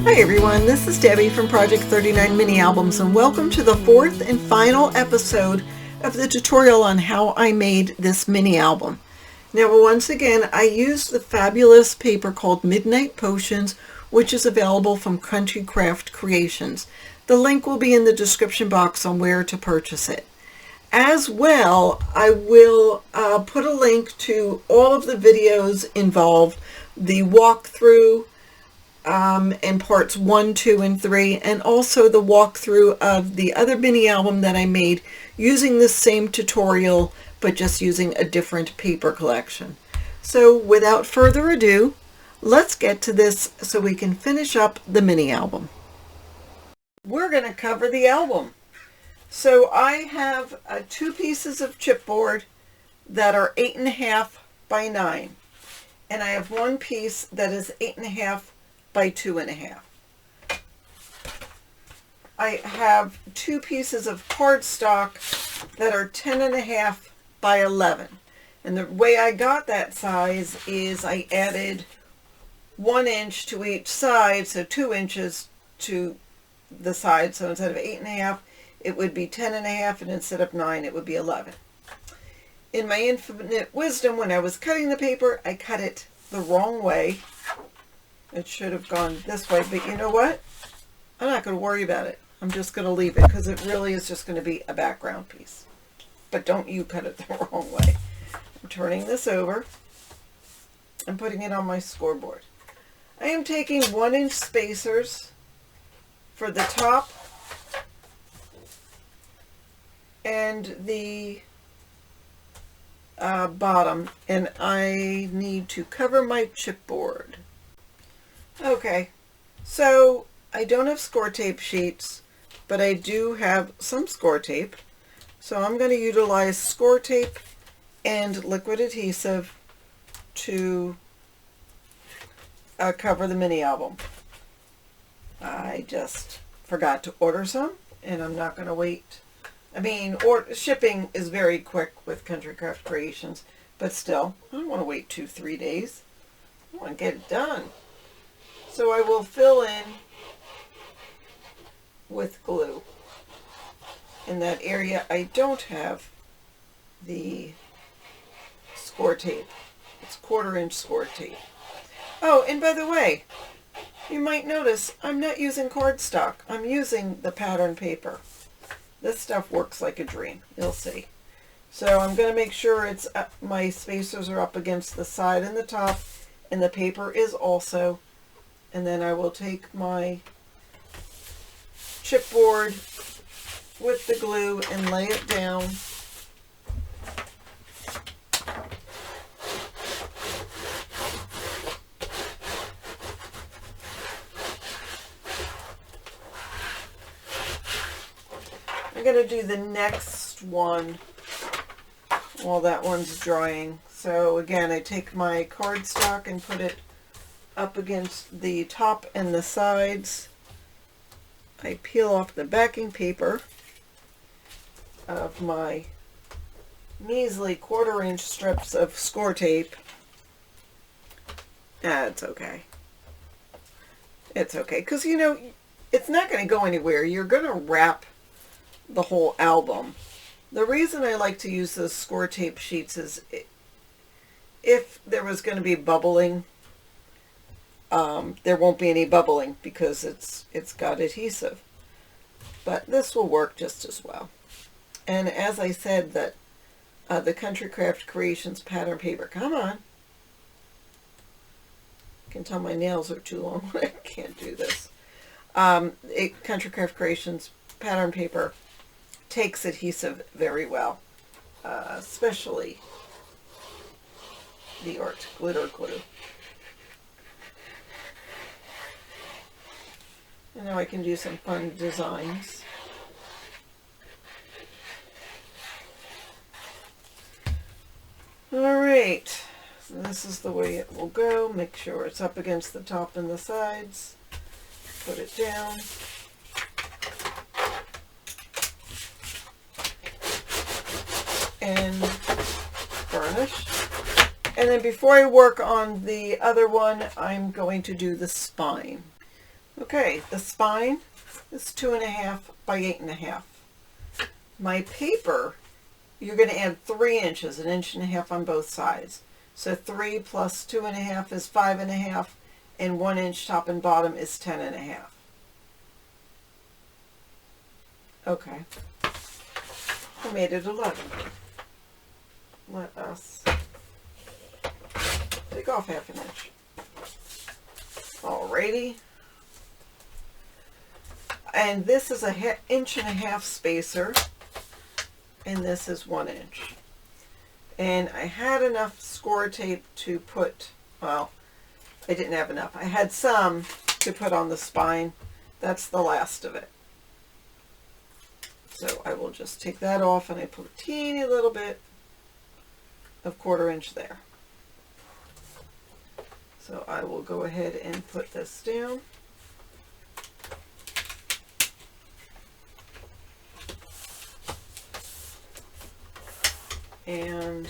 Hi everyone, this is Debbie from Project 39 Mini Albums, and welcome to the fourth and final episode of the tutorial on how I made this mini album. Now once again, I used the fabulous paper called Midnight Potions, which is available from Country Craft Creations. The link will be in the description box on where to purchase it. As well, I will put a link to all of the videos involved, the walkthrough, in parts 1, 2, and 3, and also the walkthrough of the other mini album that I made using this same tutorial, but just using a different paper collection. So without further ado, let's get to this so we can finish up the mini album. We're going to cover the album. So I have two pieces of chipboard that are 8.5 by 9, and I have one piece that is 8.5 by 2.5. I have two pieces of cardstock that are 10.5 by 11. And the way I got that size is I added 1 inch to each side, so 2 inches to the side. So instead of 8.5, it would be 10.5, and instead of 9, it would be 11. In my infinite wisdom, when I was cutting the paper, I cut it the wrong way. It should have gone this way, but you know what? I'm not going to worry about it. I'm just going to leave it because it really is just going to be a background piece. But don't you cut it the wrong way. I'm turning this over and putting it on my scoreboard. I am taking 1-inch spacers for the top and the bottom, and I need to cover my chipboard. Okay, so I don't have score tape sheets, but I do have some score tape. So I'm going to utilize score tape and liquid adhesive to cover the mini album. I just forgot to order some, and I'm not going to wait. I mean, shipping is very quick with Country Craft Creations, but still, I don't want to wait 2-3 days. I want to get it done. So I will fill in with glue. In that area, I don't have the score tape. It's 1/4 inch score tape. Oh, and by the way, you might notice I'm not using cardstock. I'm using the pattern paper. This stuff works like a dream. You'll see. So I'm going to make sure it's my spacers are up against the side and the top, and the paper is also. And then I will take my chipboard with the glue and lay it down. I'm going to do the next one while that one's drying. So again, I take my cardstock and put it up against the top and the sides. I peel off the backing paper of my measly 1/4 inch strips of score tape. It's okay. It's okay, because you know, it's not going to go anywhere. You're going to wrap the whole album. The reason I like to use those score tape sheets is if there was going to be bubbling, there won't be any bubbling because it's got adhesive. But this will work just as well. And as I said, that the Country Craft Creations pattern paper, come on. You can tell my nails are too long when I can't do this. Country Craft Creations pattern paper takes adhesive very well, especially the art glitter glue. And now I can do some fun designs. Alright, so this is the way it will go. Make sure it's up against the top and the sides. Put it down. And burnish. And then before I work on the other one, I'm going to do the spine. Okay, the spine is 2.5 by 8.5. My paper, you're going to add 3 inches, 1.5 inches on both sides. So 3 plus 2.5 is 5.5, and 1 inch top and bottom is 10.5. Okay, I made it 11. Let us take off 1/2 inch. Alrighty. And this is a 1.5 inch spacer, and this is 1 inch. And I had enough score tape to put, well, I didn't have enough. I had some to put on the spine. That's the last of it. So I will just take that off, and I put a teeny little bit of 1/4 inch there. So I will go ahead and put this down. And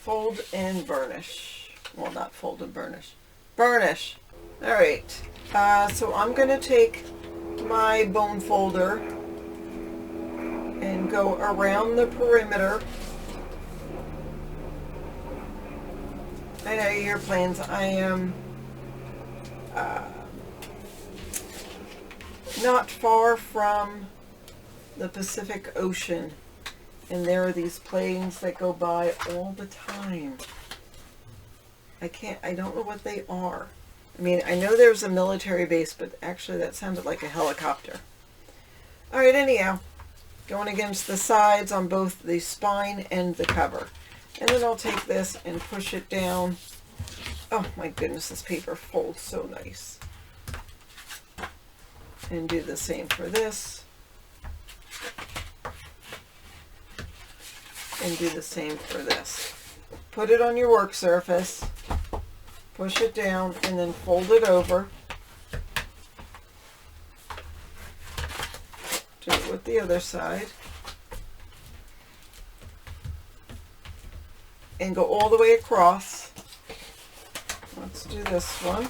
fold and burnish. Well, not fold and burnish. Burnish. All right. So I'm going to take my bone folder and go around the perimeter. I know you hear planes. I am not far from the Pacific Ocean, and there are these planes that go by all the time. I don't know what they are. I mean, I know there's a military base, but actually that sounded like a helicopter. All right, anyhow, going against the sides on both the spine and the cover. And then I'll take this and push it down. Oh my goodness, this paper folds so nice. And do the same for this. And do the same for this. Put it on your work surface, push it down, and then fold it over. Do it with the other side. And go all the way across. Let's do this one.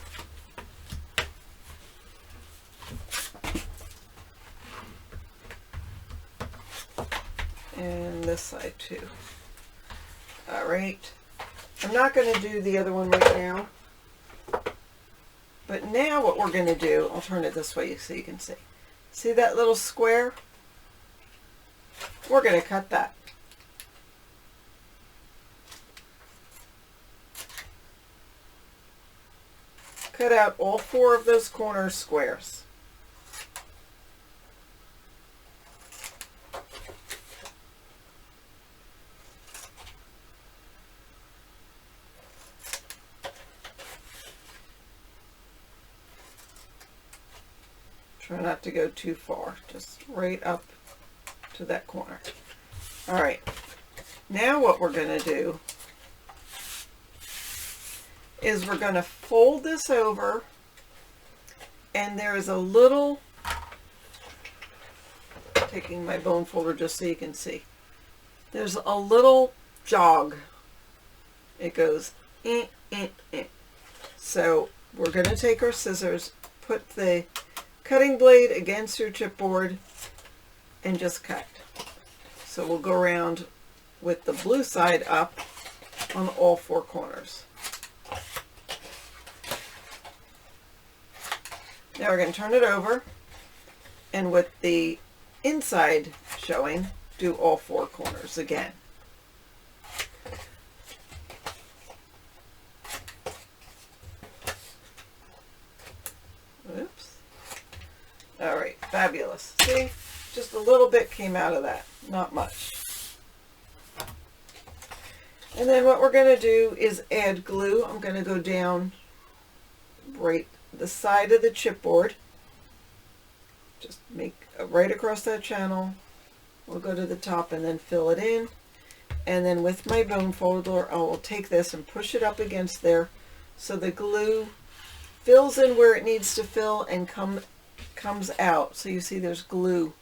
And this side too. All right. I'm not going to do the other one right now. But now what we're going to do, I'll turn it this way so you can see. See that little square? We're going to cut that. Cut out all 4 of those corner squares. Try not to go too far, just right up to that corner. All right, now what we're going to do is we're going to fold this over, and there is a little, taking my bone folder just so you can see, there's a little jog. It goes eh, eh, eh. So we're going to take our scissors, put the cutting blade against your chipboard, and just cut. So we'll go around with the blue side up on all 4 corners. Now we're going to turn it over, and with the inside showing, do all 4 corners again. Oops. All right, fabulous. See, just a little bit came out of that, not much. And then what we're going to do is add glue. I'm going to go down right the side of the chipboard. Just make right across that channel. We'll go to the top and then fill it in. And then with my bone folder, I will take this and push it up against there so the glue fills in where it needs to fill and comes out. So you see there's glue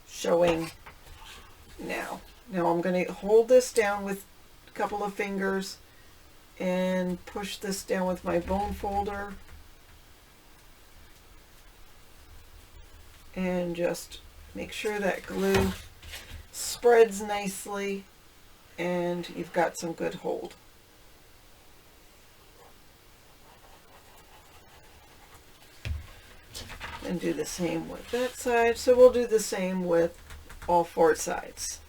showing now. Now I'm going to hold this down with couple of fingers and push this down with my bone folder and just make sure that glue spreads nicely and you've got some good hold. And do the same with that side. So we'll do the same with all four sides.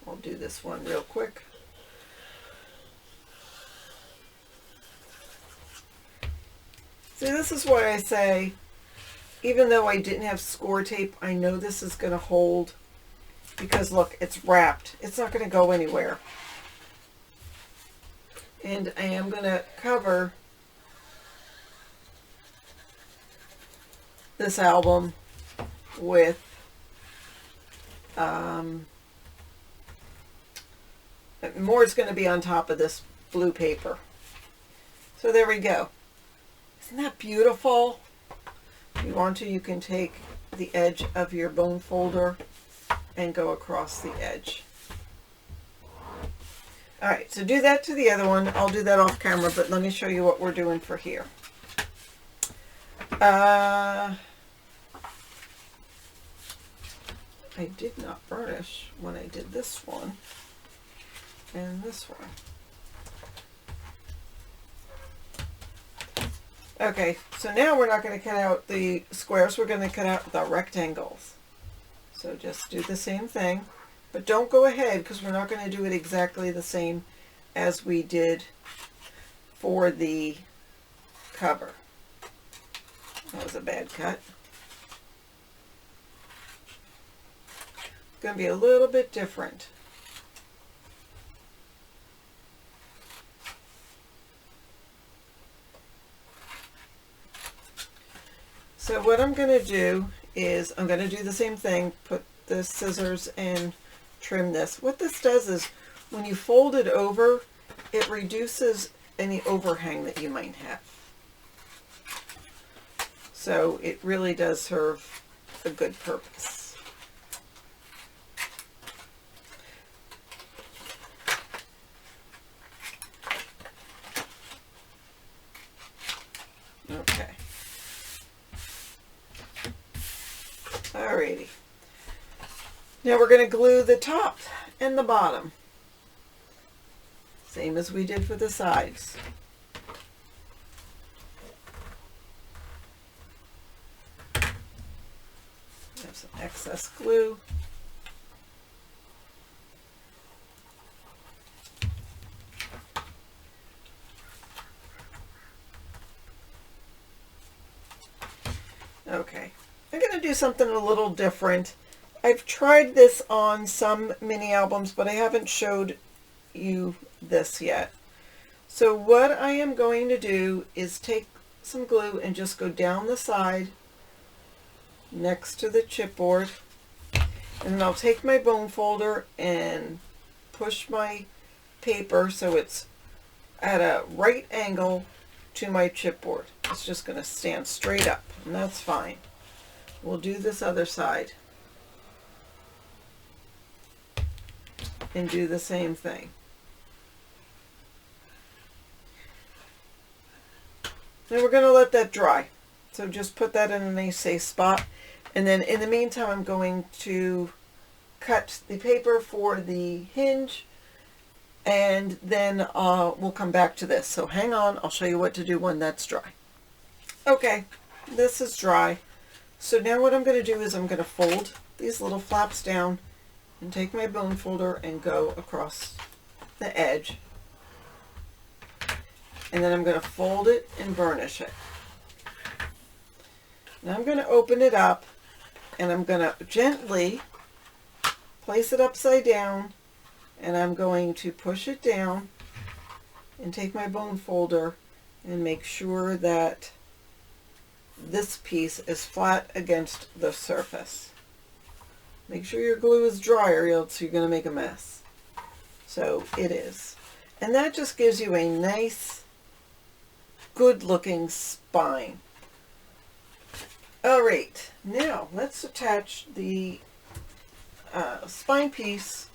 I'll do this one real quick. See, this is why I say, even though I didn't have score tape, I know this is going to hold because look, it's wrapped. It's not going to go anywhere. And I am going to cover this album with more is going to be on top of this blue paper. So there we go. Isn't that beautiful? If you want to, you can take the edge of your bone folder and go across the edge. All right, so do that to the other one. I'll do that off camera, but let me show you what we're doing for here. I did not burnish when I did this one and this one. Okay, so now we're not going to cut out the squares, we're going to cut out the rectangles. So just do the same thing, but don't go ahead because we're not going to do it exactly the same as we did for the cover. That was a bad cut. It's going to be a little bit different. So what I'm going to do is I'm going to do the same thing, put the scissors and trim this. What this does is when you fold it over, it reduces any overhang that you might have. So it really does serve a good purpose. Okay. Alrighty. Now we're going to glue the top and the bottom. Same as we did for the sides. Have some excess glue. Okay. I'm going to do something a little different. I've tried this on some mini albums, but I haven't showed you this yet. So what I am going to do is take some glue and just go down the side next to the chipboard, and then I'll take my bone folder and push my paper so it's at a right angle to my chipboard. It's just going to stand straight up, and that's fine. We'll do this other side and do the same thing. Now we're going to let that dry. So just put that in a nice safe spot. And then in the meantime, I'm going to cut the paper for the hinge, and then we'll come back to this. So hang on, I'll show you what to do when that's dry. Okay, this is dry. So now what I'm going to do is I'm going to fold these little flaps down and take my bone folder and go across the edge. And then I'm going to fold it and burnish it. Now I'm going to open it up and I'm going to gently place it upside down, and I'm going to push it down and take my bone folder and make sure that this piece is flat against the surface. Make sure your glue is dry or else you're going to make a mess. So it is. And that just gives you a nice, good looking spine. Alright, now let's attach the spine piece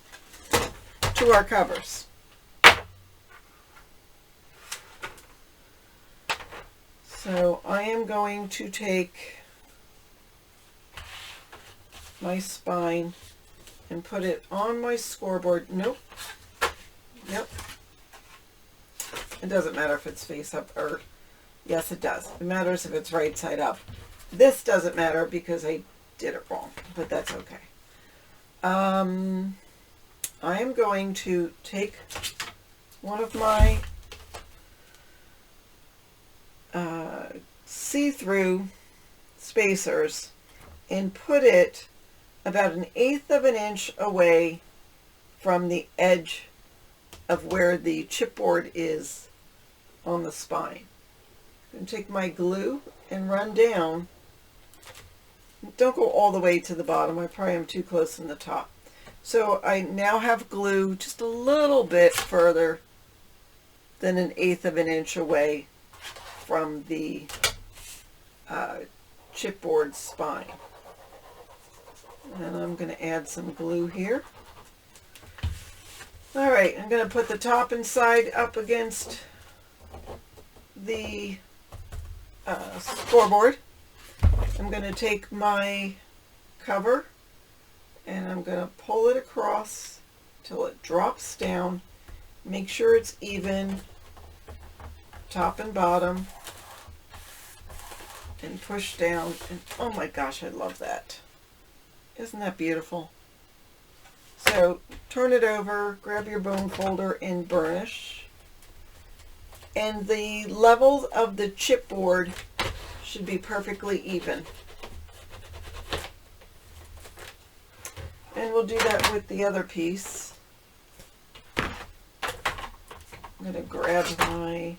to our covers. So I am going to take my spine and put it on my scoreboard. Nope. Yep. It doesn't matter if it's face up or, yes it does. It matters if it's right side up. This doesn't matter because I did it wrong, but that's okay. I am going to take one of my see-through spacers and put it about 1/8 of an inch away from the edge of where the chipboard is on the spine. I'm going to take my glue and run down. Don't go all the way to the bottom. I probably am too close in the top. So I now have glue just a little bit further than 1/8 of an inch away from the chipboard spine. And I'm going to add some glue here. Alright, I'm going to put the top and side up against the scoreboard. I'm going to take my cover and I'm going to pull it across till it drops down. Make sure it's even, top and bottom, and push down. And oh my gosh, I love that. Isn't that beautiful? So turn it over, grab your bone folder and burnish. And the levels of the chipboard should be perfectly even. And we'll do that with the other piece. I'm going to grab my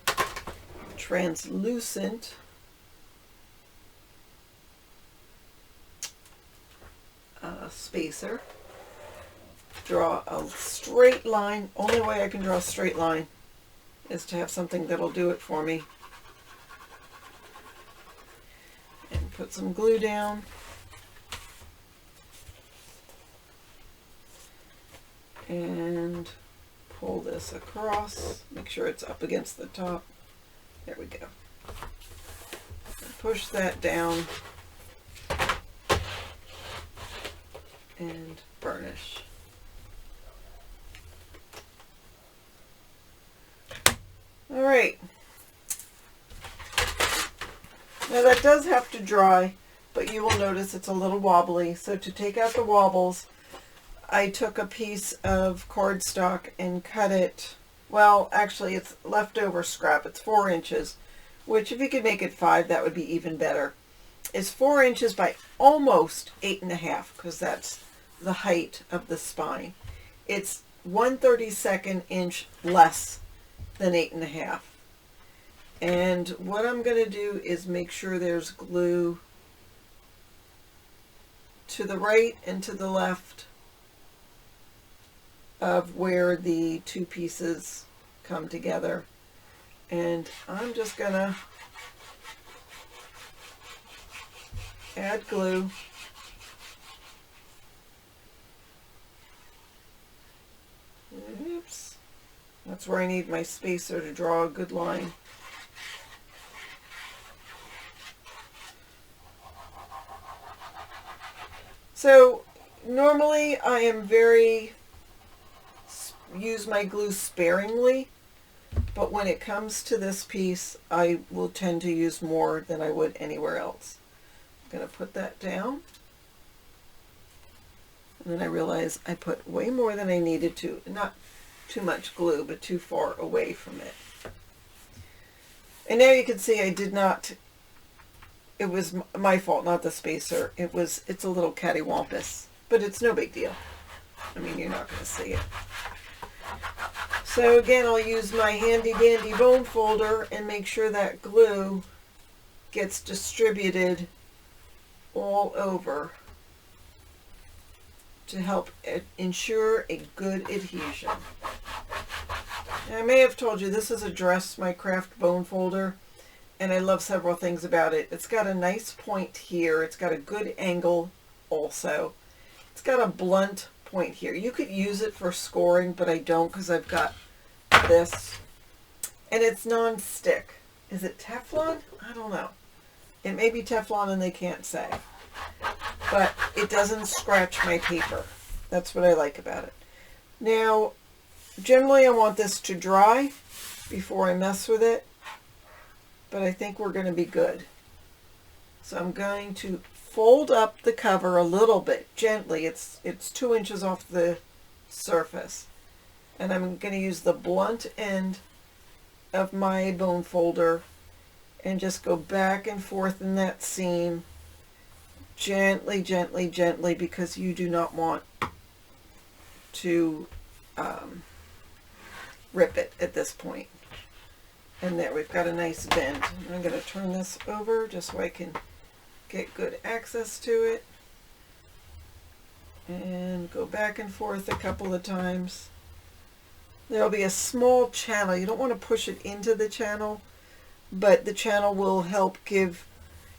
translucent spacer. Draw a straight line. Only way I can draw a straight line is to have something that'll do it for me. And put some glue down. And pull this across. Make sure it's up against the top. There we go. And push that down. And burnish. Alright. Now that does have to dry, but you will notice it's a little wobbly. So to take out the wobbles, I took a piece of cardstock and cut it. Well, actually it's leftover scrap. It's 4 inches, which if you could make it 5, that would be even better. It's 4 inches by almost 8.5, because that's the height of the spine. It's 1/32 inch less than 8.5. And what I'm going to do is make sure there's glue to the right and to the left of where the two pieces come together. And I'm just going to add glue. Oops. That's where I need my spacer to draw a good line. So normally I am use my glue sparingly, but when it comes to this piece I will tend to use more than I would anywhere else. I'm going to put that down. And then I realize I put way more than I needed to. Not too much glue, but too far away from it. And now you can see I did not, it was my fault, not the spacer. It's a little cattywampus, but it's no big deal. I mean, you're not going to see it. So again, I'll use my handy dandy bone folder and make sure that glue gets distributed all over to help ensure a good adhesion. And I may have told you this is a Dress My Craft bone folder, and I love several things about it. It's got a nice point here. It's got a good angle also. It's got a blunt point here. You could use it for scoring, but I don't because I've got this. And it's non-stick. Is it Teflon? I don't know. It may be Teflon and they can't say. But it doesn't scratch my paper. That's what I like about it. Now, generally I want this to dry before I mess with it. But I think we're going to be good. So I'm going to fold up the cover a little bit gently. It's 2 inches off the surface. And I'm going to use the blunt end of my bone folder and just go back and forth in that seam gently, gently, gently, because you do not want to rip it at this point. And there, we've got a nice bend. I'm going to turn this over just so I can get good access to it. And go back and forth a couple of times. There'll be a small channel. You don't want to push it into the channel, but the channel will help give,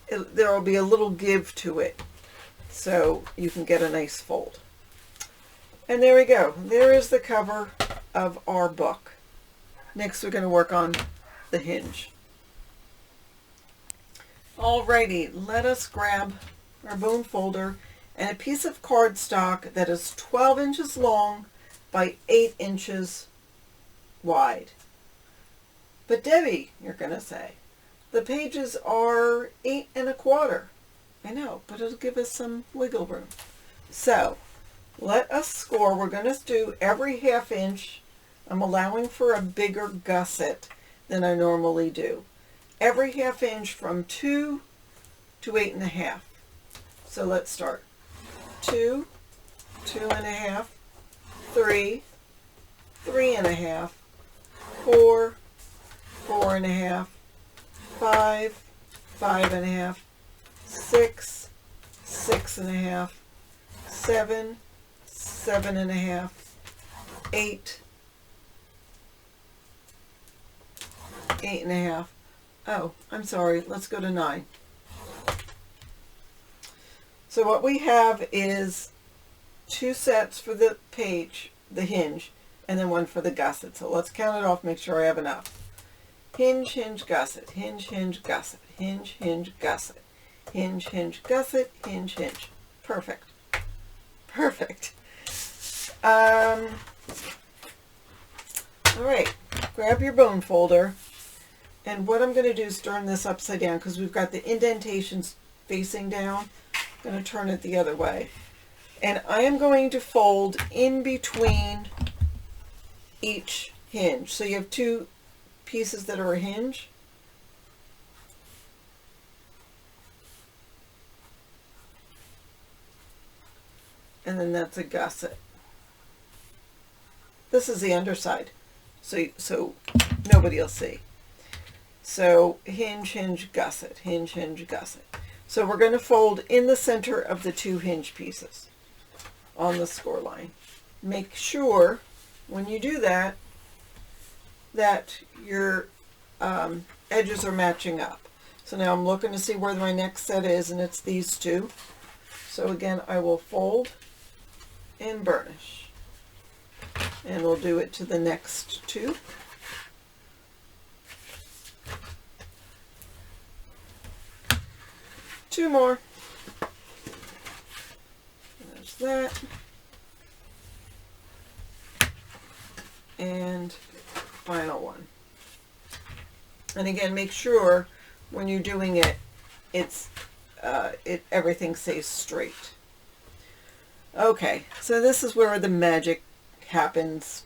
there will be a little give to it so you can get a nice fold. And there we go. There is the cover of our book. Next we're going to work on the hinge. Alrighty, let us grab our bone folder and a piece of cardstock that is 12 inches long by 8 inches wide. But Debbie, you're going to say, the pages are 8 1/4. I know, but it'll give us some wiggle room. So let us score. We're going to do every 1/2 inch. I'm allowing for a bigger gusset than I normally do. Every 1/2 inch from 2 to 8 1/2. So let's start. 2, 2 1/2, 3, 3 1/2, 4, 4 1/2, 5, 5 1/2, 6, 6 1/2, 7, 7 1/2, 8, 8 1/2. Oh, I'm sorry. Let's go to 9. So what we have is 2 sets for the page, the hinge, and then 1 for the gusset. So let's count it off, make sure I have enough. Hinge, hinge, gusset, hinge, hinge, gusset, hinge, hinge, gusset, hinge, hinge, gusset, hinge, hinge. Perfect. Perfect. All right, grab your bone folder. And what I'm going to do is turn this upside down because we've got the indentations facing down. I'm going to turn it the other way. And I am going to fold in between each hinge. So you have 2 pieces that are a hinge. And then that's a gusset. This is the underside, so nobody will see. So hinge, hinge, gusset, hinge, hinge, gusset. So we're going to fold in the center of the 2 hinge pieces on the score line. Make sure when you do that, that your edges are matching up. So now I'm looking to see where my next set is, and it's these 2. So again, I will fold and burnish. And we'll do it to the next 2. Two more. There's that. And final one. And again, make sure when you're doing it, everything stays straight. Okay, so this is where the magic happens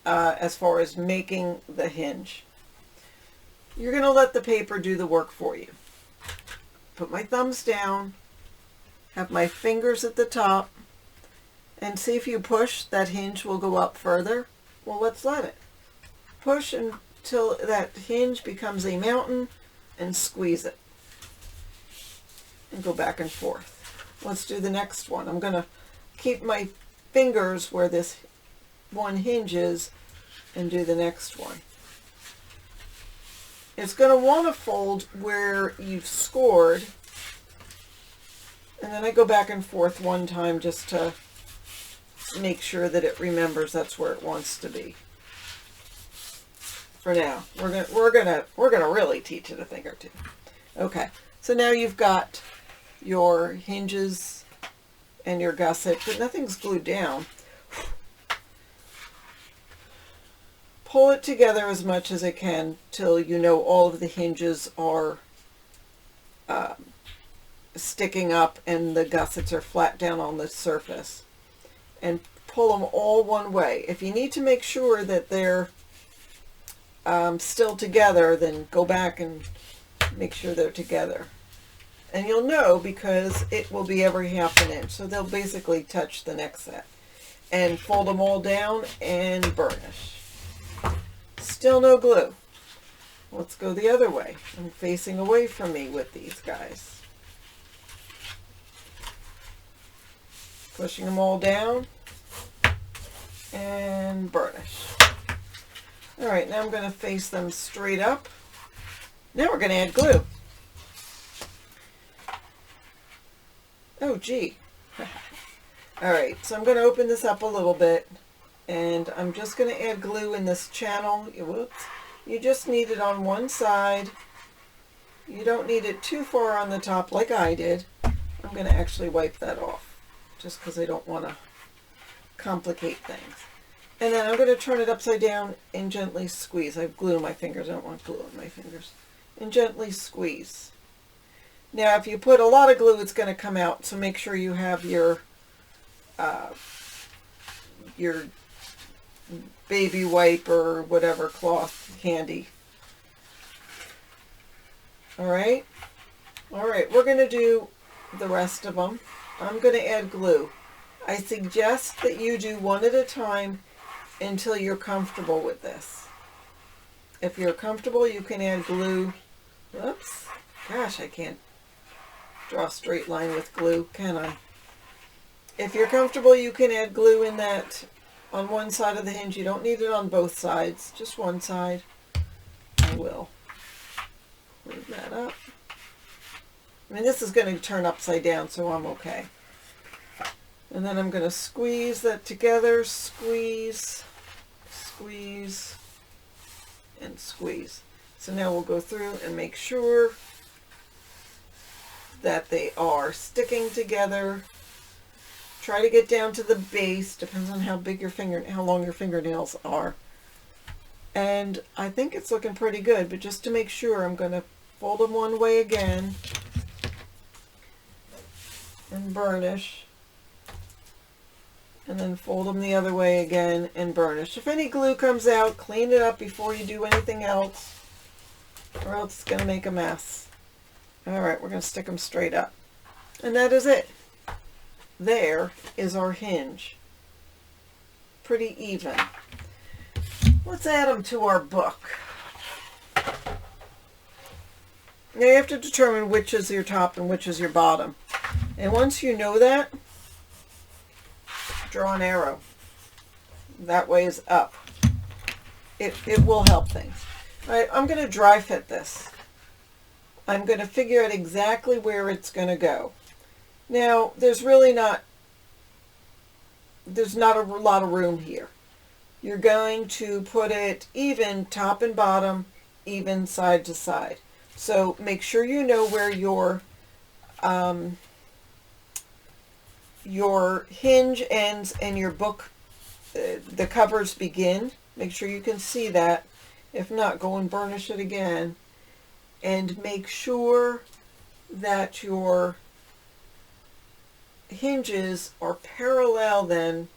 as far as making the hinge. You're going to let the paper do the work for you. Put my thumbs down, have my fingers at the top, and see if you push, that hinge will go up further. Well, let's let it. Push until that hinge becomes a mountain and squeeze it. And go back and forth. Let's do the next one. I'm going to keep my fingers where this one hinges and do the next one. It's going to want to fold where you've scored, and then I go back and forth one time just to make sure that it remembers that's where it wants to be. For now, we're gonna really teach it a thing or two. Okay, so now you've got your hinges and your gusset, but nothing's glued down. Pull it together as much as it can till you know all of the hinges are sticking up and the gussets are flat down on the surface. And pull them all one way. If you need to make sure that they're still together, then go back and make sure they're together. And you'll know because it will be every half an inch. So they'll basically touch the next set. And fold them all down and burnish. Still no glue. Let's go the other way. I'm facing away from me with these guys. Pushing them all down and burnish. All right, now I'm going to face them straight up. Now we're going to add glue. Oh, gee. All right, so I'm going to open this up a little bit, and I'm just going to add glue in this channel. Whoops. You just need it on one side. You don't need it too far on the top like I did. I'm going to actually wipe that off just because I don't want to complicate things. And then I'm going to turn it upside down and gently squeeze. I have glue on my fingers. I don't want glue on my fingers. And gently squeeze. Now, if you put a lot of glue, it's going to come out. So make sure you have your baby wipe or whatever cloth handy. All right. All right. We're going to do the rest of them. I'm going to add glue. I suggest that you do one at a time until you're comfortable with this. If you're comfortable, you can add glue. Whoops. Gosh, I can't draw a straight line with glue, can I? If you're comfortable, you can add glue in that on one side of the hinge. You don't need it on both sides, just one side. I will move that up. I mean, this is going to turn upside down, so I'm okay. And then I'm going to squeeze that together, squeeze, squeeze, and squeeze. So now we'll go through and make sure that they are sticking together. Try to get down to the base. Depends on how big your how long your fingernails are. And I think it's looking pretty good, but just to make sure, I'm going to fold them one way again and burnish. And then fold them the other way again and burnish. If any glue comes out, clean it up before you do anything else, or else it's going to make a mess. All right, we're going to stick them straight up. And that is it. There is our hinge. Pretty even. Let's add them to our book. Now you have to determine which is your top and which is your bottom. And once you know that, draw an arrow. That way is up. It will help things. All right, I'm going to dry fit this. I'm going to figure out exactly where it's going to go. Now, there's not a lot of room here. You're going to put it even top and bottom, even side to side. So make sure you know where your hinge ends and your book, the covers begin. Make sure you can see that. If not, go and burnish it again. And make sure that your hinges are parallel then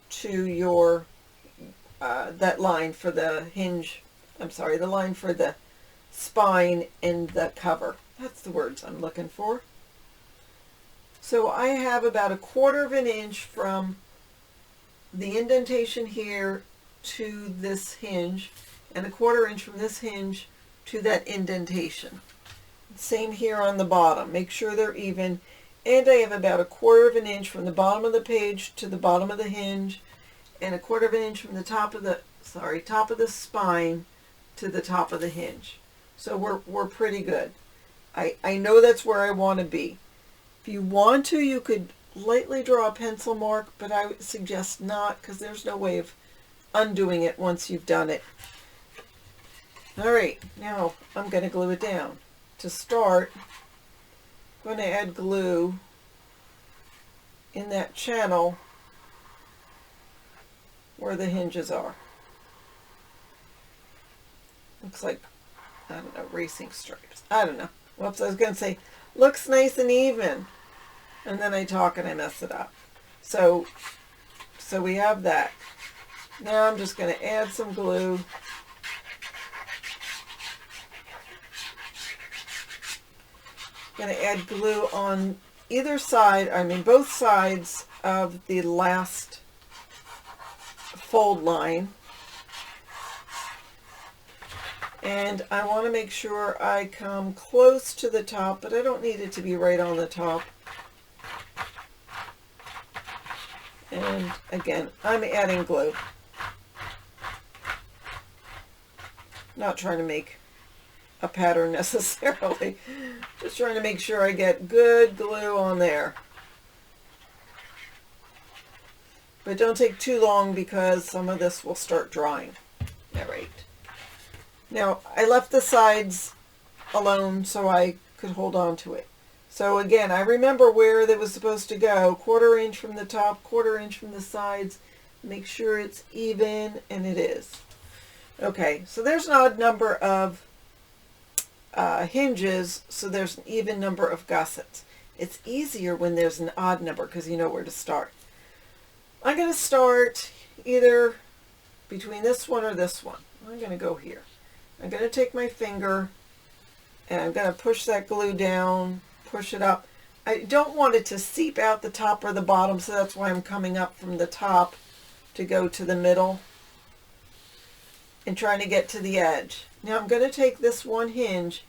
to your that line for the hinge. I'm sorry, the line for the spine and the cover. That's the words I'm looking for. So I have about 1/4 of an inch from the indentation here to this hinge, and 1/4 inch from this hinge to that indentation. Same here on the bottom. Make sure they're even. And I have about 1/4 of an inch from the bottom of the page to the bottom of the hinge, and 1/4 of an inch from the top of the spine to the top of the hinge. So we're pretty good. I know that's where I want to be. If you want to, you could lightly draw a pencil mark, but I would suggest not, because there's no way of undoing it once you've done it. All right, now I'm going to glue it down. To start, I'm going to add glue in that channel where the hinges are. Looks like, I don't know, racing stripes. I don't know. Whoops, I was going to say, looks nice and even. And then I talk and I mess it up. So we have that. Now I'm just going to add some glue. Going to add glue on either side, I mean both sides of the last fold line. And I want to make sure I come close to the top, but I don't need it to be right on the top. And again, I'm adding glue. Not trying to make a pattern necessarily, just trying to make sure I get good glue on there. But don't take too long because some of this will start drying. All right. Now I left the sides alone so I could hold on to it. So again, I remember where it was supposed to go. 1/4 inch from the top, 1/4 inch from the sides. Make sure it's even, and it is. Okay, so there's an odd number of hinges, so there's an even number of gussets. It's easier when there's an odd number because you know where to start. I'm going to start either between this one or this one. I'm going to go here. I'm going to take my finger and I'm going to push that glue down, push it up. I don't want it to seep out the top or the bottom, so that's why I'm coming up from the top to go to the middle and trying to get to the edge. Now I'm going to take this one hinge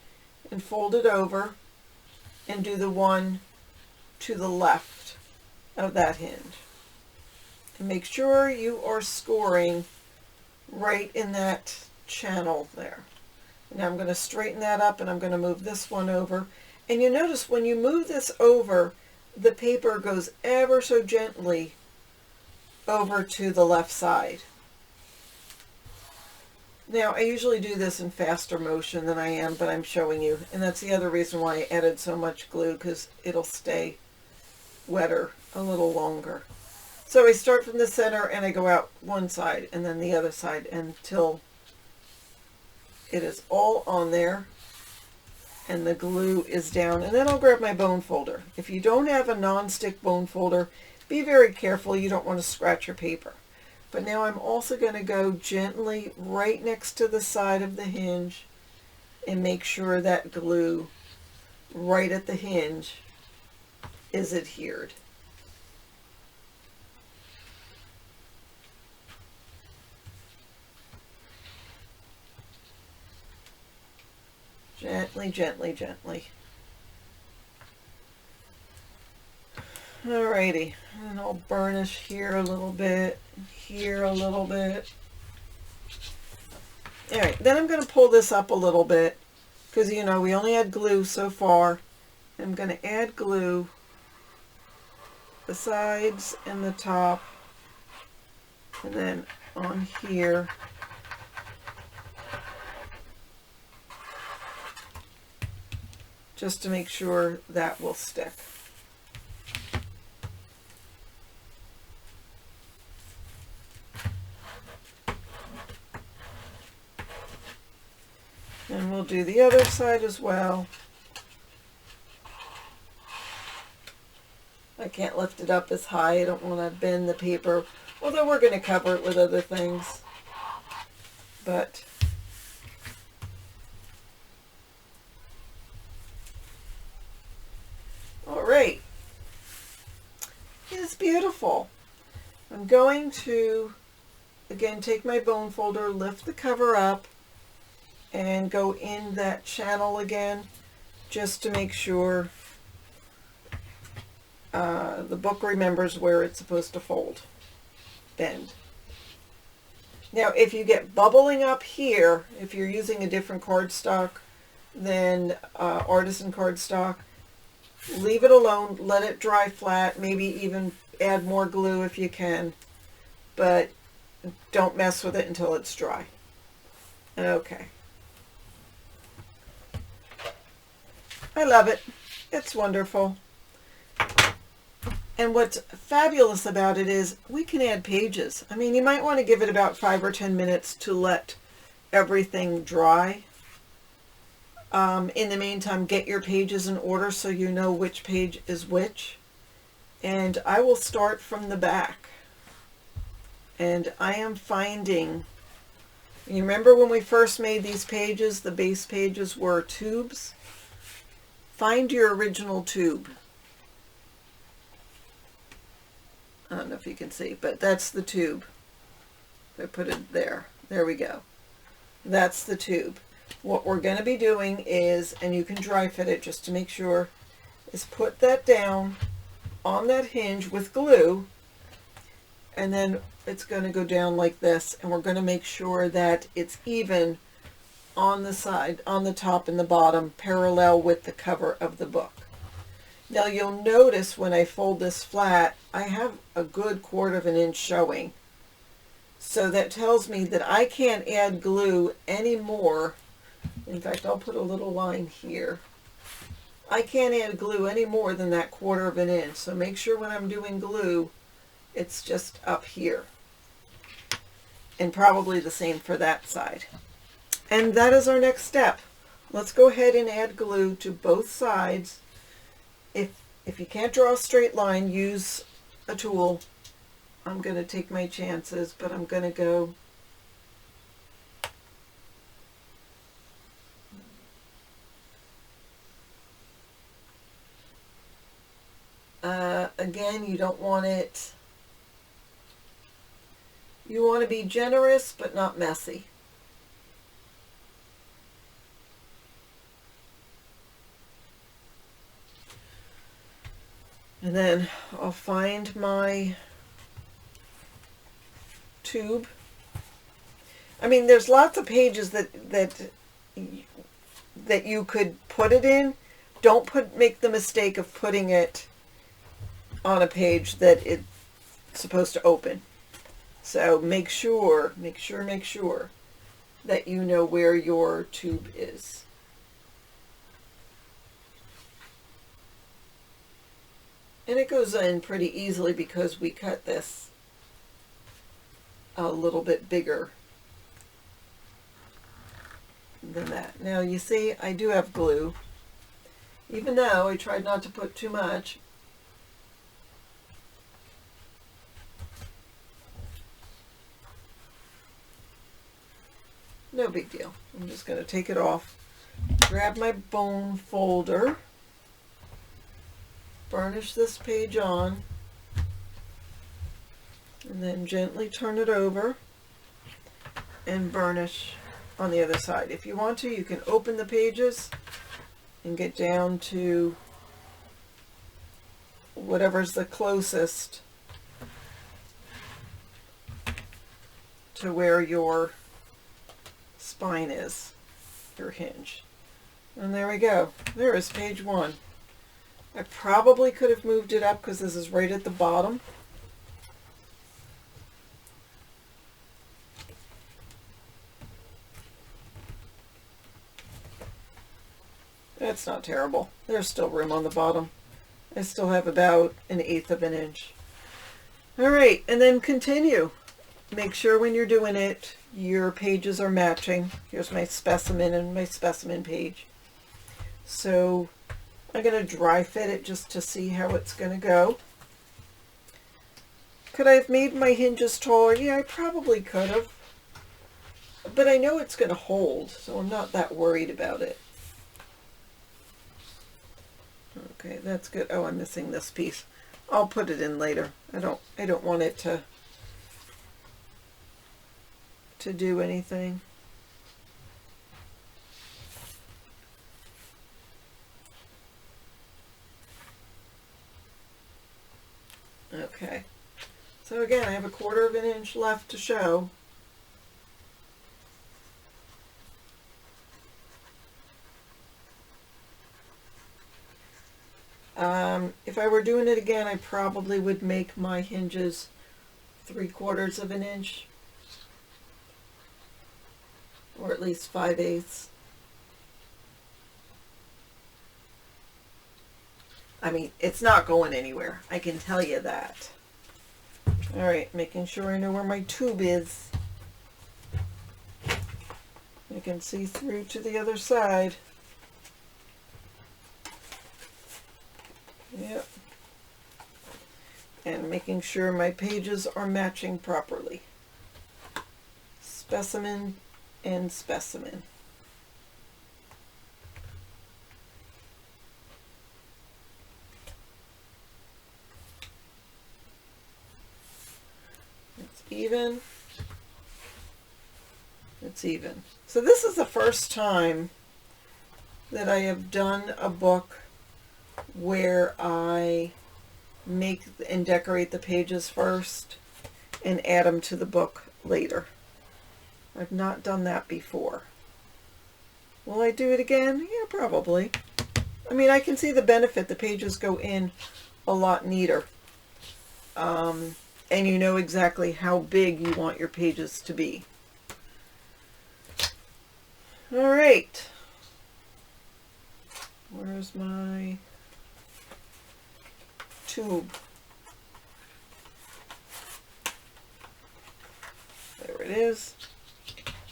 and fold it over and do the one to the left of that hinge. And make sure you are scoring right in that channel there. Now I'm going to straighten that up and I'm going to move this one over. And you notice when you move this over, the paper goes ever so gently over to the left side. Now, I usually do this in faster motion than I am, but I'm showing you. And that's the other reason why I added so much glue, because it'll stay wetter a little longer. So I start from the center and I go out one side and then the other side until it is all on there and the glue is down. And then I'll grab my bone folder. If you don't have a non-stick bone folder, be very careful. You don't want to scratch your paper. But now I'm also going to go gently right next to the side of the hinge and make sure that glue right at the hinge is adhered. Gently, gently, gently. Alrighty, and I'll burnish here a little bit, here a little bit. Alright, then I'm going to pull this up a little bit because, you know, we only had glue so far. I'm going to add glue the sides and the top, and then on here. Just to make sure that will stick. And we'll do the other side as well. I can't lift it up as high. I don't want to bend the paper, although we're going to cover it with other things. But all right. It's beautiful. I'm going to, again, take my bone folder, lift the cover up, and go in that channel again, just to make sure the book remembers where it's supposed to fold, bend. Now, if you get bubbling up here, if you're using a different cardstock than artisan cardstock, Leave it alone, let it dry flat, maybe even add more glue if you can, but don't mess with it until it's dry. Okay. I love it. It's wonderful. And what's fabulous about it is we can add pages. I mean, you might want to give it about 5 or 10 minutes to let everything dry. In the meantime, get your pages in order so you know which page is which. And I will start from the back. And I am finding, you remember when we first made these pages, the base pages were tubes? Find your original tube. I don't know if you can see, but that's the tube. I put it there. There we go. That's the tube. What we're going to be doing is, and you can dry fit it just to make sure, is put that down on that hinge with glue, and then it's going to go down like this, and we're going to make sure that it's even on the side, on the top and the bottom, parallel with the cover of the book. Now you'll notice when I fold this flat, I have a good 1/4 inch showing. So that tells me that I can't add glue anymore. In fact, I'll put a little line here. I can't add glue any more than that 1/4 inch. So make sure when I'm doing glue, it's just up here. And probably the same for that side. And that is our next step. Let's go ahead and add glue to both sides. If you can't draw a straight line, use a tool. I'm going to take my chances, but I'm going to go again, you don't want it, you want to be generous but not messy. And then I'll find my tube. I mean, there's lots of pages that you could put it in. Don't make the mistake of putting it on a page that it's supposed to open. So make sure that you know where your tube is. And it goes in pretty easily because we cut this a little bit bigger than that. Now you see, I do have glue, even though I tried not to put too much. No big deal. I'm just going to take it off, grab my bone folder, burnish this page on, and then gently turn it over and burnish on the other side. If you want to, you can open the pages and get down to whatever's the closest to where your spine is, your hinge. And there we go. There is page 1. I probably could have moved it up because this is right at the bottom. That's not terrible. There's still room on the bottom. I still have about 1/8 inch. All right, and then continue. Make sure when you're doing it, your pages are matching. Here's my specimen and my specimen page. So I'm going to dry fit it just to see how it's going to go. Could I have made my hinges taller? Yeah, I probably could have. But I know it's going to hold, so I'm not that worried about it. Okay, that's good. Oh, I'm missing this piece. I'll put it in later. I don't want it to do anything. Okay, so again, I have 1/4 inch left to show. If I were doing it again, I probably would make my hinges 3/4 of an inch, or at least 5/8. I mean, it's not going anywhere, I can tell you that. All right, making sure I know where my tube is. I can see through to the other side. Yep. And making sure my pages are matching properly. Specimen and specimen. It's even. It's even. So this is the first time that I have done a book where I make and decorate the pages first and add them to the book later. I've not done that before. Will I do it again? Yeah, probably. I mean, I can see the benefit. The pages go in a lot neater. And you know exactly how big you want your pages to be. All right. Where's my tube? There it is.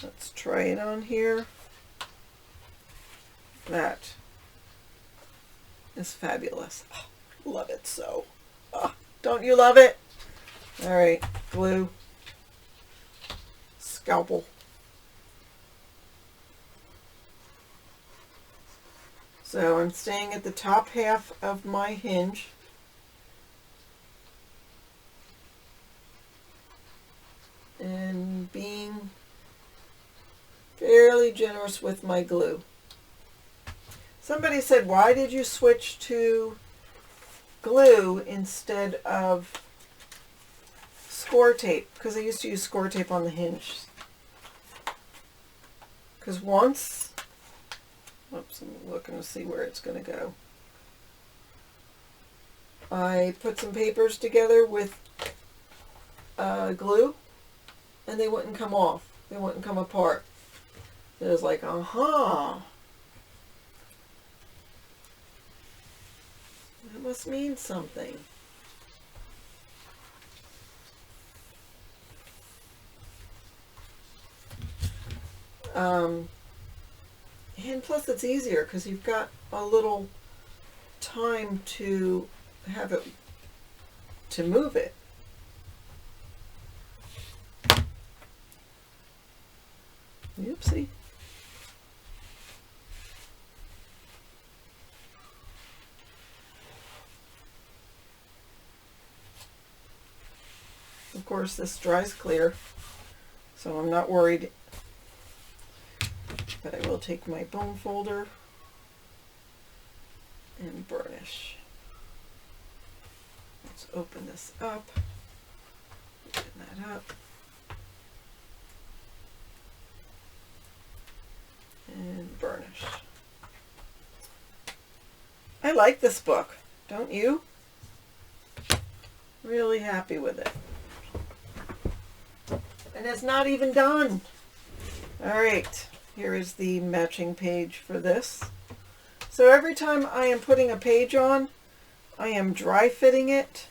Let's try it on here. That is fabulous. Oh, love it so. Oh, don't you love it? All right, glue, scalpel. So I'm staying at the top half of my hinge. And being fairly generous with my glue. Somebody said, why did you switch to glue instead of score tape? Because I used to use score tape on the hinge. Because once, oops, I'm looking to see where it's going to go. I put some papers together with glue, and they wouldn't come off. They wouldn't come apart. It was like, that must mean something. And plus it's easier because you've got a little time to have it, to move it. Oopsie. Of course, this dries clear, so I'm not worried. But I will take my bone folder and burnish. Let's open this up. Open that up. And burnish. I like this book, don't you? Really happy with it. And it's not even done. All right, here is the matching page for this. So every time I am putting a page on, I am dry fitting it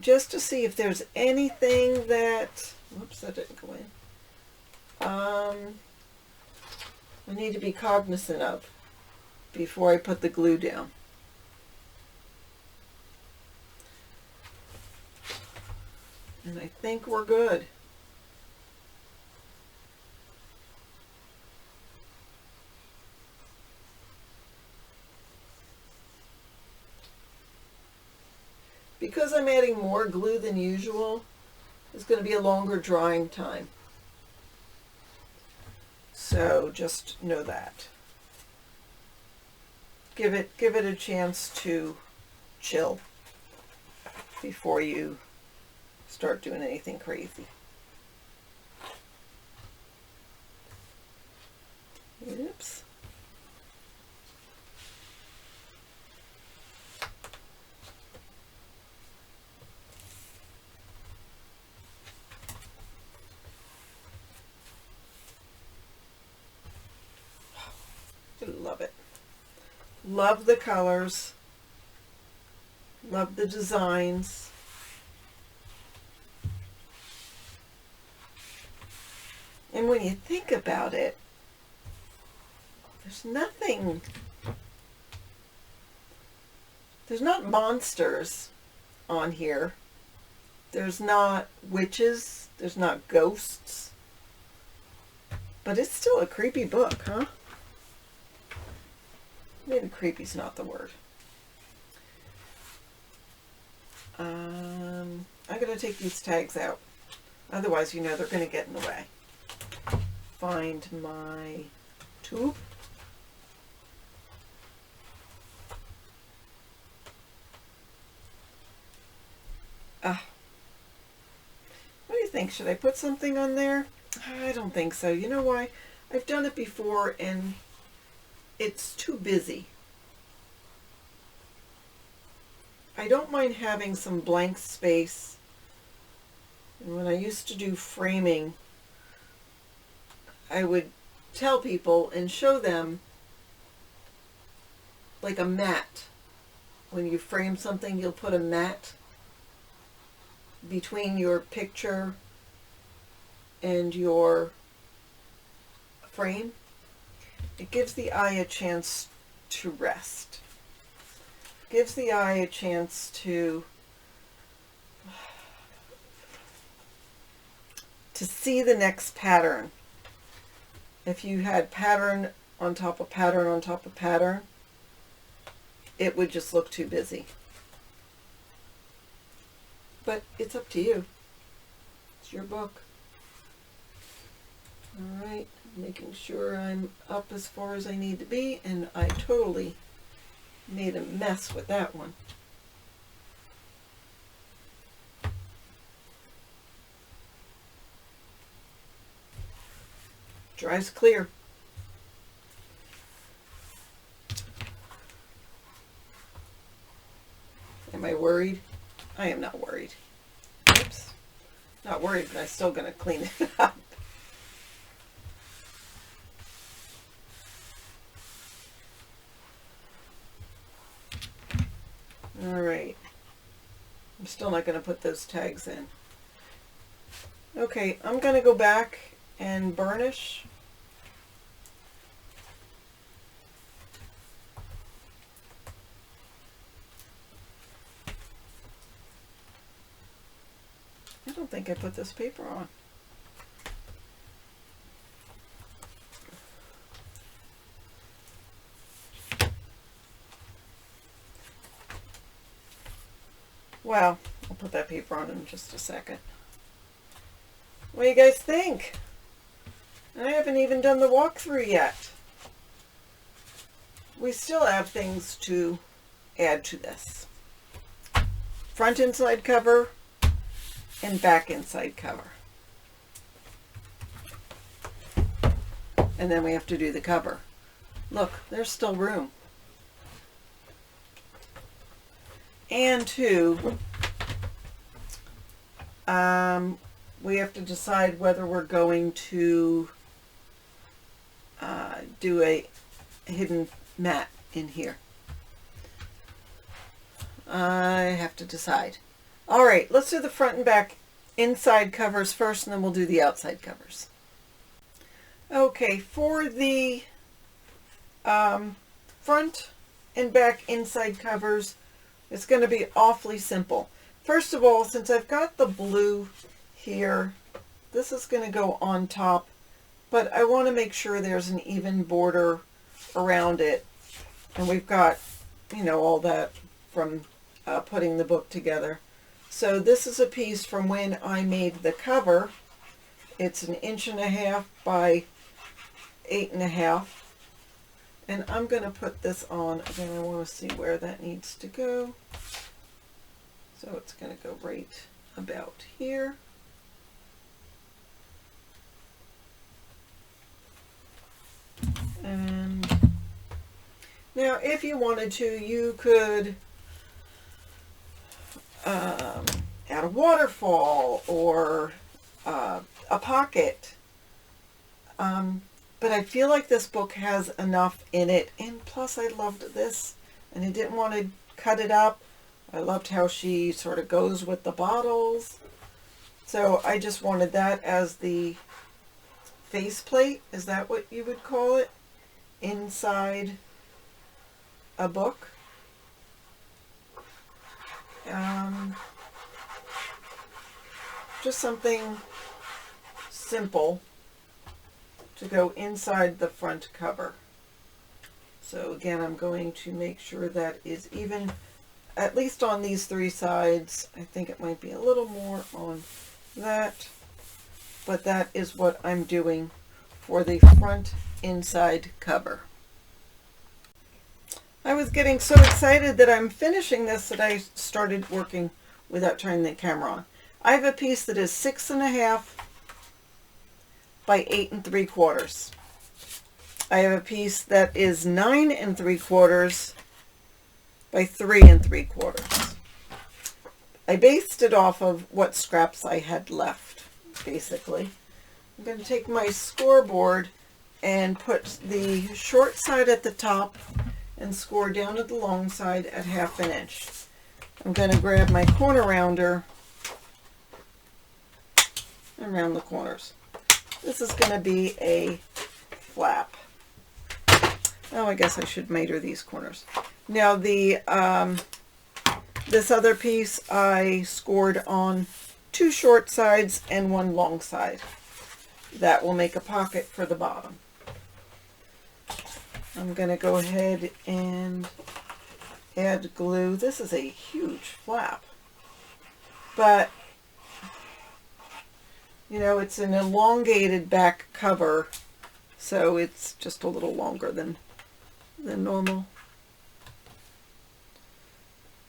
just to see if there's anything that, whoops, that didn't go in, I need to be cognizant of before I put the glue down. And I think we're good. Because I'm adding more glue than usual, it's going to be a longer drying time. So just know that. Give it a chance to chill before you start doing anything crazy. Oops. love the colors, love the designs. And when you think about it, there's not monsters on here. There's not witches. There's not ghosts. But it's still a creepy book, huh? Maybe creepy's not the word. I'm going to take these tags out. Otherwise, you know, they're going to get in the way. Find my tube. What do you think? Should I put something on there? I don't think so. You know why? I've done it before and it's too busy. I don't mind having some blank space. And when I used to do framing, I would tell people and show them like a mat. When you frame something, you'll put a mat between your picture and your frame. It gives the eye a chance to rest. It gives the eye a chance to see the next pattern. If you had pattern on top of pattern on top of pattern, it would just look too busy. But it's up to you. It's your book. All right, making sure I'm up as far as I need to be, and I totally made a mess with that one. Dries clear. Am I worried? I am not worried. Oops. Not worried, but I'm still going to clean it up. All right. I'm still not going to put those tags in. Okay, I'm going to go back and burnish. I don't think I put this paper on. Well, I'll put that paper on in just a second. What do you guys think? I haven't even done the walkthrough yet. We still have things to add to this. Front inside cover and back inside cover. And then we have to do the cover. Look, there's still room. And two, we have to decide whether we're going to do a hidden mat in here. I have to decide. All right, let's do the front and back inside covers first, and then we'll do the outside covers. Okay, for the front and back inside covers, it's going to be awfully simple. First of all, since I've got the blue here, this is going to go on top, but I want to make sure there's an even border around it. And we've got, you know, all that from putting the book together. So this is a piece from when I made the cover. It's 1.5 inches by 8.5. And I'm going to put this on. Again, I want to see where that needs to go. So it's going to go right about here. And now if you wanted to, you could add a waterfall or a pocket. but I feel like this book has enough in it. And plus I loved this and I didn't want to cut it up. I loved how she sort of goes with the bottles. So I just wanted that as the faceplate. Is that what you would call it? Inside a book. Just something simple to go inside the front cover. So again, I'm going to make sure that is even, at least on these three sides. I think it might be a little more on that, but that is what I'm doing for the front inside cover. I was getting so excited that I'm finishing this that I started working without turning the camera on. I have a piece that is 6.5 by 8 3/4. I have a piece that is 9 3/4 by 3 3/4. I based it off of what scraps I had left, basically. I'm going to take my scoreboard and put the short side at the top and score down at the long side at 1/2 inch. I'm going to grab my corner rounder and round the corners. This is going to be a flap. Oh, I guess I should miter these corners. Now the this other piece I scored on 2 short sides and 1 long side. That will make a pocket for the bottom. I'm going to go ahead and add glue. This is a huge flap, but you know, it's an elongated back cover, so it's just a little longer than normal.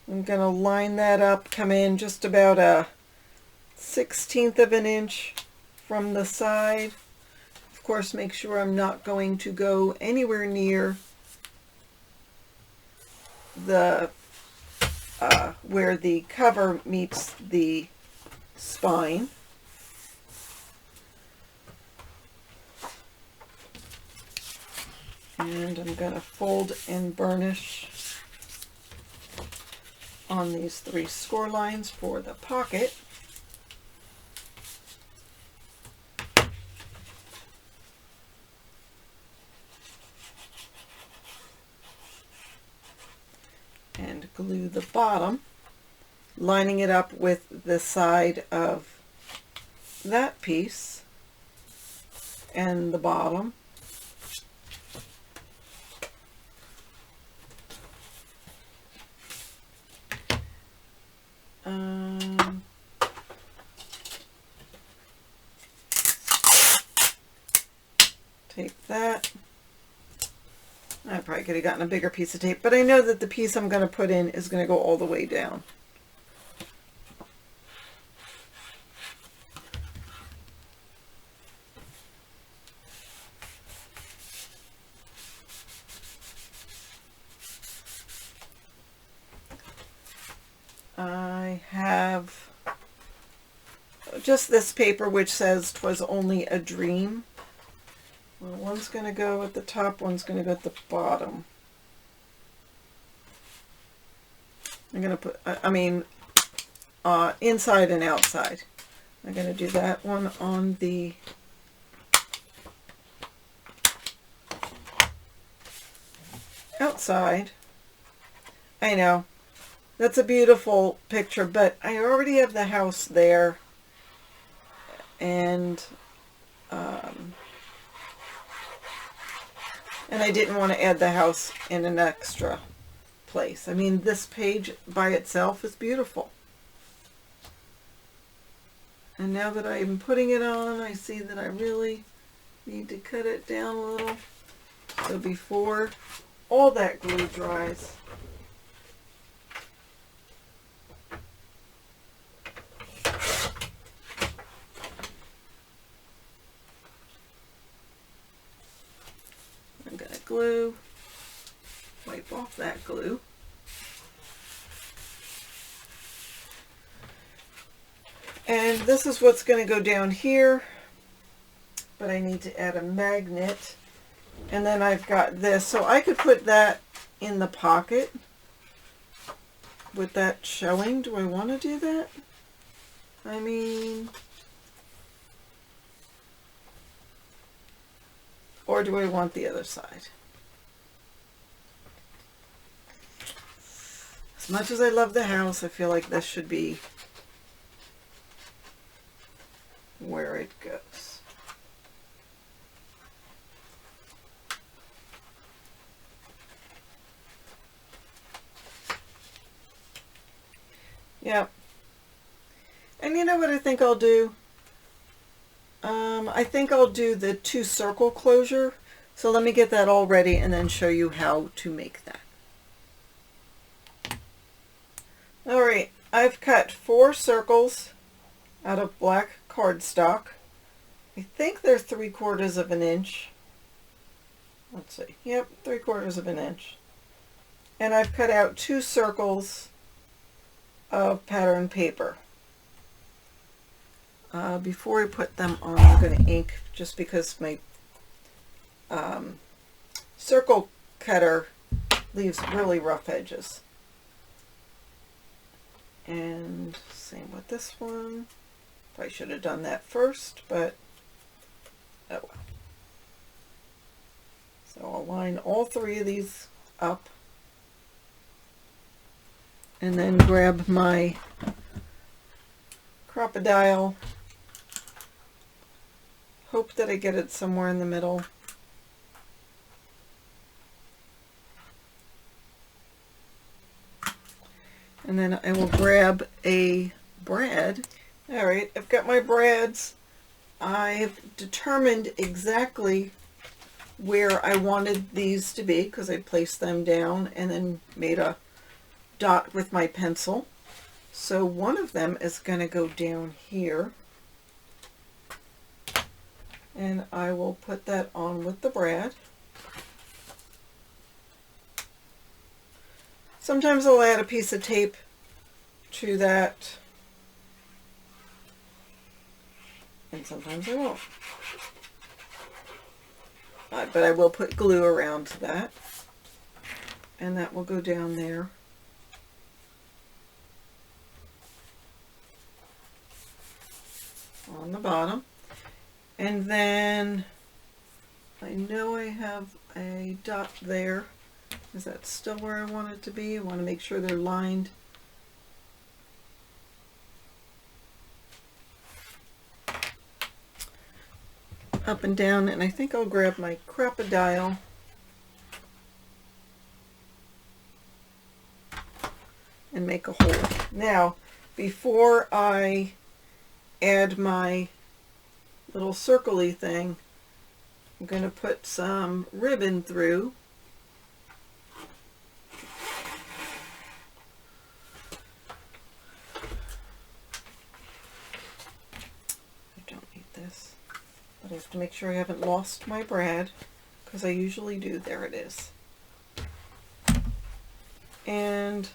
I'm going to line that up, come in just about a 1/16 of an inch from the side. Of course, make sure I'm not going to go anywhere near the where the cover meets the spine. And I'm going to fold and burnish on these 3 score lines for the pocket. And glue the bottom, lining it up with the side of that piece and the bottom. Tape that. I probably could have gotten a bigger piece of tape, but I know that the piece I'm going to put in is going to go all the way down. I have just this paper which says "'Twas only a dream." Well, one's going to go at the top, one's going to go at the bottom. I'm going to put, inside and outside. I'm going to do that one on the outside. I know, that's a beautiful picture, but I already have the house there, and I didn't want to add the house in an extra place. I mean, this page by itself is beautiful. And now that I'm putting it on, I see that I really need to cut it down a little. So before all that glue dries, I'm going to glue, wipe off that glue. And this is what's going to go down here. but I need to add a magnet. And then I've got this, so I could put that in the pocket with that showing. Do I want to do that? I mean, or do I want the other side? As much as I love the house, I feel like this should be where it goes. Yeah. And you know what I think I'll do? I think I'll do the 2 circle closure. So let me get that all ready and then show you how to make that. All right, I've cut 4 circles out of black cardstock. I think they're 3/4 of an inch. Let's see. Yep, 3/4 of an inch. And I've cut out 2 circles of pattern paper. Before I put them on, I'm going to ink just because my circle cutter leaves really rough edges. And same with this one. Probably should have done that first, but oh well. So I'll line all 3 of these up and then grab my crocodile. Hope that I get it somewhere in the middle. And then I will grab a brad. All right, I've got my brads. I've determined exactly where I wanted these to be because I placed them down and then made a dot with my pencil. So one of them is going to go down here. And I will put that on with the brad. Sometimes I'll add a piece of tape to that, and sometimes I won't. But I will put glue around that, and that will go down there. On the bottom. And then I know I have a dot there. Is that still where I want it to be? I want to make sure they're lined. Up and down, and I think I'll grab my crocodile and make a hole. Now, before I add my little circle-y thing, I'm going to put some ribbon through. I don't need this, but I have to make sure I haven't lost my brad, because I usually do. There it is. And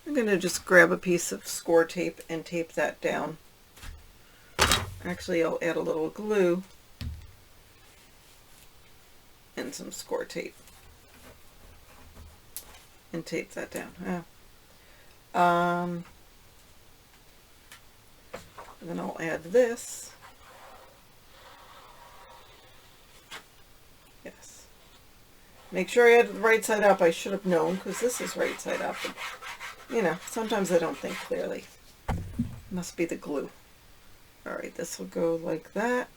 I'm going to just grab a piece of score tape and tape that down. Actually, I'll add a little glue and some score tape and tape that down. And then I'll add this. Yes. Make sure I had it the right side up. I should have known because this is right side up. But, you know, sometimes I don't think clearly. Must be the glue. All right, this will go like that.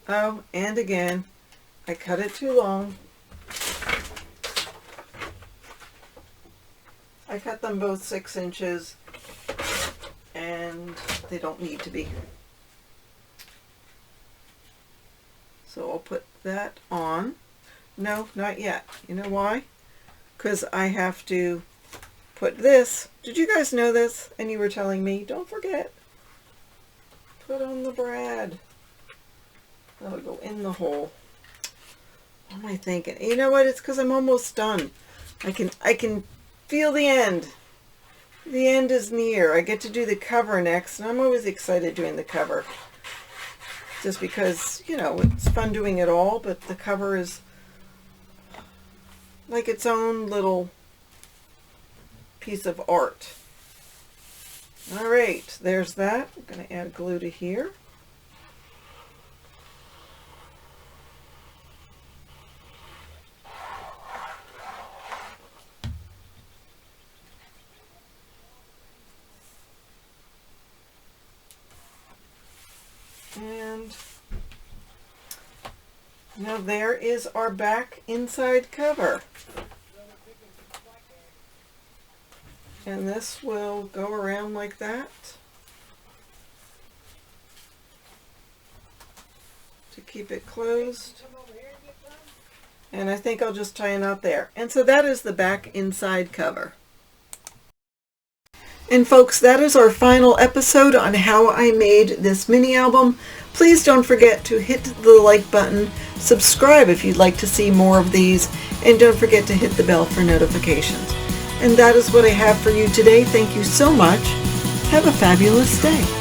Oh, and again, I cut it too long. I cut them both 6 inches, and they don't need to be. So I'll put that on. No, not yet. You know why? Because I have to put this. Did you guys know this? And you were telling me, don't forget. Put on the brad. That'll go in the hole. What am I thinking? You know what? It's because I'm almost done. I can feel the end. The end is near. I get to do the cover next, and I'm always excited doing the cover. just because, you know, it's fun doing it all, but the cover is like its own little piece of art. All right, there's that. I'm going to add glue to here. And now there is our back inside cover. And this will go around like that to keep it closed. And I think I'll just tie a knot there. And so that is the back inside cover. And folks, that is our final episode on how I made this mini album. Please don't forget to hit the like button, subscribe if you'd like to see more of these, and don't forget to hit the bell for notifications. And that is what I have for you today. Thank you so much. Have a fabulous day.